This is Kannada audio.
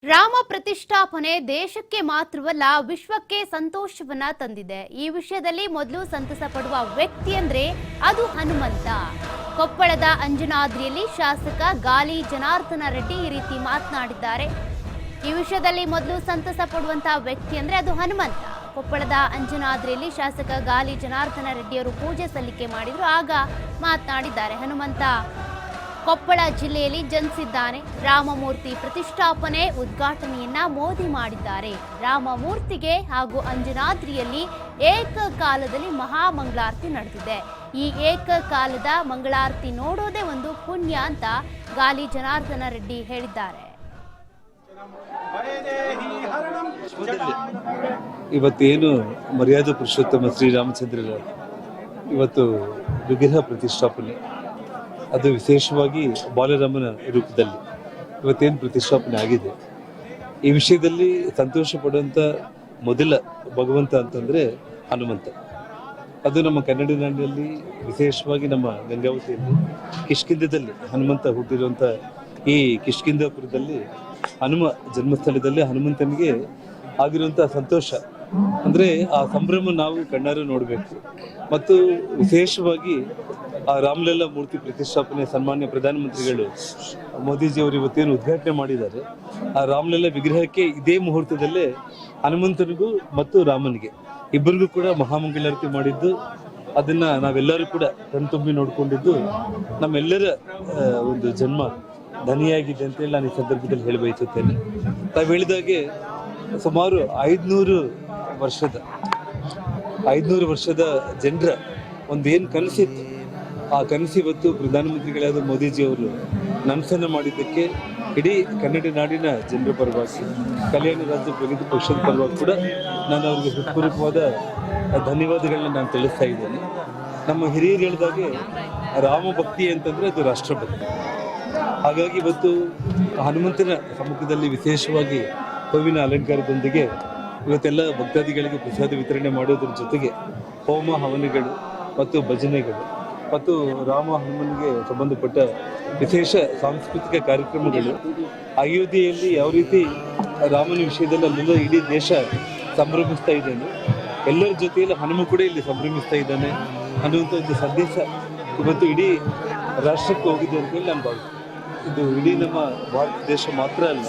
ರಾಮ ಪ್ರತಿಷ್ಠಾಪನೆ ದೇಶಕ್ಕೆ ಮಾತ್ರವಲ್ಲ ವಿಶ್ವಕ್ಕೆ ಸಂತೋಷವನ್ನ ತಂದಿದೆ. ಈ ವಿಷಯದಲ್ಲಿ ಮೊದಲು ಸಂತಸ ಪಡುವ ವ್ಯಕ್ತಿ ಅಂದ್ರೆ ಅದು ಹನುಮಂತ. ಕೊಪ್ಪಳದ ಅಂಜನಾದ್ರಿಯಲ್ಲಿ ಶಾಸಕ ಗಾಲಿ ಜನಾರ್ದನ ರೆಡ್ಡಿ ಈ ರೀತಿ ಮಾತನಾಡಿದ್ದಾರೆ. ಈ ವಿಷಯದಲ್ಲಿ ಮೊದಲು ಸಂತಸ ಪಡುವಂತಹ ವ್ಯಕ್ತಿ ಅಂದ್ರೆ ಅದು ಹನುಮಂತ. ಕೊಪ್ಪಳದ ಅಂಜನಾದ್ರಿಯಲ್ಲಿ ಶಾಸಕ ಗಾಲಿ ಜನಾರ್ದನ ರೆಡ್ಡಿಯವರು ಪೂಜೆ ಸಲ್ಲಿಕೆ ಮಾಡಿದ್ರು. ಆಗ ಮಾತನಾಡಿದ್ದಾರೆ. ಹನುಮಂತ ಕೊಪ್ಪಳ ಜಿಲ್ಲೆಯಲ್ಲಿ ಜನಿಸಿದ್ದಾನೆ. ರಾಮಮೂರ್ತಿ ಪ್ರತಿಷ್ಠಾಪನೆ ಉದ್ಘಾಟನೆಯನ್ನ ಮೋದಿ ಮಾಡಿದ್ದಾರೆ. ರಾಮಮೂರ್ತಿಗೆ ಹಾಗೂ ಅಂಜನಾದ್ರಿಯಲ್ಲಿ ಏಕಕಾಲದಲ್ಲಿ ಮಹಾಮಂಗಳಾರತಿ ನಡೆದಿದೆ. ಈ ಏಕಕಾಲದ ಮಂಗಳಾರತಿ ನೋಡೋದೇ ಒಂದು ಪುಣ್ಯ ಅಂತ ಗಾಲಿ ಜನಾರ್ದನ ರೆಡ್ಡಿ ಹೇಳಿದ್ದಾರೆ. ಇವತ್ತೇನು ಮರ್ಯಾದಾ ಪುರುಷೋತ್ತಮ ಶ್ರೀರಾಮಚಂದ್ರರ ಇವತ್ತು ವಿಗ್ರಹ ಪ್ರತಿಷ್ಠಾಪನೆ, ಅದು ವಿಶೇಷವಾಗಿ ಬಾಲರಾಮನ ರೂಪದಲ್ಲಿ ಇವತ್ತೇನು ಪ್ರತಿಷ್ಠಾಪನೆ ಆಗಿದೆ. ಈ ವಿಷಯದಲ್ಲಿ ಸಂತೋಷ ಪಡುವಂಥ ಮೊದಲ ಭಗವಂತ ಅಂತಂದರೆ ಹನುಮಂತ. ಅದು ನಮ್ಮ ಕನ್ನಡ ನಾಡಿನಲ್ಲಿ ವಿಶೇಷವಾಗಿ ನಮ್ಮ ಗಂಗಾವತಿಯಲ್ಲಿ ಕಿಷ್ಕಿಂಧದಲ್ಲಿ ಹನುಮಂತ ಹುಟ್ಟಿರುವಂಥ ಈ ಕಿಷ್ಕಿಂಧಾಪುರದಲ್ಲಿ ಹನುಮ ಜನ್ಮಸ್ಥಳದಲ್ಲಿ ಹನುಮಂತನಿಗೆ ಆಗಿರುವಂಥ ಸಂತೋಷ ಅಂದರೆ ಆ ಸಂಭ್ರಮ ನಾವು ಕಣ್ಣಾರೆ ನೋಡಬೇಕು. ಮತ್ತು ವಿಶೇಷವಾಗಿ ಆ ರಾಮಲಲ್ಲಾ ಮೂರ್ತಿ ಪ್ರತಿಷ್ಠಾಪನೆ ಸನ್ಮಾನ್ಯ ಪ್ರಧಾನಮಂತ್ರಿಗಳು ಮೋದಿಜಿಯವರು ಇವತ್ತೇನು ಉದ್ಘಾಟನೆ ಮಾಡಿದ್ದಾರೆ, ಆ ರಾಮಲಲ್ಲಾ ವಿಗ್ರಹಕ್ಕೆ ಇದೇ ಮುಹೂರ್ತದಲ್ಲೇ ಹನುಮಂತನಿಗೂ ಮತ್ತು ರಾಮನಿಗೆ ಇಬ್ಬರಿಗೂ ಕೂಡ ಮಹಾಮಂಗಳಾರತಿ ಮಾಡಿದ್ದು, ಅದನ್ನು ನಾವೆಲ್ಲರೂ ಕೂಡ ಕಣ್ತುಂಬಿ ನೋಡಿಕೊಂಡಿದ್ದು ನಮ್ಮೆಲ್ಲರ ಒಂದು ಜನ್ಮ ಧನಿಯಾಗಿದೆ ಅಂತೇಳಿ ನಾನು ಈ ಸಂದರ್ಭದಲ್ಲಿ ಹೇಳಿ ಬಯಸುತ್ತೇನೆ. ತಾವು ಹೇಳಿದಾಗೆ ಸುಮಾರು 500 ವರ್ಷದ ಜನರ ಒಂದೇನು ಕನಸಿತ್ತು, ಆ ಕನಸು ಇವತ್ತು ಪ್ರಧಾನಮಂತ್ರಿಗಳಾದ ಮೋದಿಜಿಯವರು ನನಸನ್ನು ಮಾಡಿದ್ದಕ್ಕೆ ಇಡೀ ಕನ್ನಡ ನಾಡಿನ ಜನರ ಪರವಾಗಿ, ಕಲ್ಯಾಣ ರಾಜ್ಯ ಪ್ರಗತಿ ಪಕ್ಷದ ಪರವಾಗಿ ಕೂಡ ನಾನು ಅವರಿಗೆ ಹೃತ್ಪೂರ್ವಕವಾದ ಧನ್ಯವಾದಗಳನ್ನ ನಾನು ತಿಳಿಸ್ತಾ ಇದ್ದೇನೆ. ನಮ್ಮ ಹಿರಿಯರು ಹೇಳಿದಾಗೆ ರಾಮ ಭಕ್ತಿ ಅಂತಂದರೆ ಅದು ರಾಷ್ಟ್ರಭಕ್ತಿ. ಹಾಗಾಗಿ ಇವತ್ತು ಹನುಮಂತನ ಸಮ್ಮುಖದಲ್ಲಿ ವಿಶೇಷವಾಗಿ ಹೂವಿನ ಅಲಂಕಾರದೊಂದಿಗೆ ಇವತ್ತೆಲ್ಲ ಭಕ್ತಾದಿಗಳಿಗೆ ಪ್ರಸಾದ ವಿತರಣೆ ಮಾಡೋದ್ರ ಜೊತೆಗೆ ಹೋಮ ಹವನಗಳು ಮತ್ತು ಭಜನೆಗಳು ಮತ್ತು ರಾಮ ಹನುಮನಿಗೆ ಸಂಬಂಧಪಟ್ಟ ವಿಶೇಷ ಸಾಂಸ್ಕೃತಿಕ ಕಾರ್ಯಕ್ರಮಗಳು, ಅಯೋಧ್ಯೆಯಲ್ಲಿ ಯಾವ ರೀತಿ ರಾಮನ ವಿಷಯದಲ್ಲಿ ಅಲ್ಲೆಲ್ಲ ಇಡೀ ದೇಶ ಸಂಭ್ರಮಿಸ್ತಾ ಇದ್ದಾನೆ, ಎಲ್ಲರ ಜೊತೆಯಲ್ಲಿ ಹನುಮ ಕೂಡ ಇಲ್ಲಿ ಸಂಭ್ರಮಿಸ್ತಾ ಇದ್ದಾನೆ ಅನ್ನುವಂಥ ಒಂದು ಸಂದೇಶ ಇವತ್ತು ಇಡೀ ರಾಷ್ಟ್ರಕ್ಕೆ ಹೋಗಿದೆ ಅಂತೇಳಿ ನಾನು ಭಾವಿಸ್ತೀನಿ. ಇದು ಇಡೀ ನಮ್ಮ ಭಾರತ ದೇಶ ಮಾತ್ರ ಅಲ್ಲ,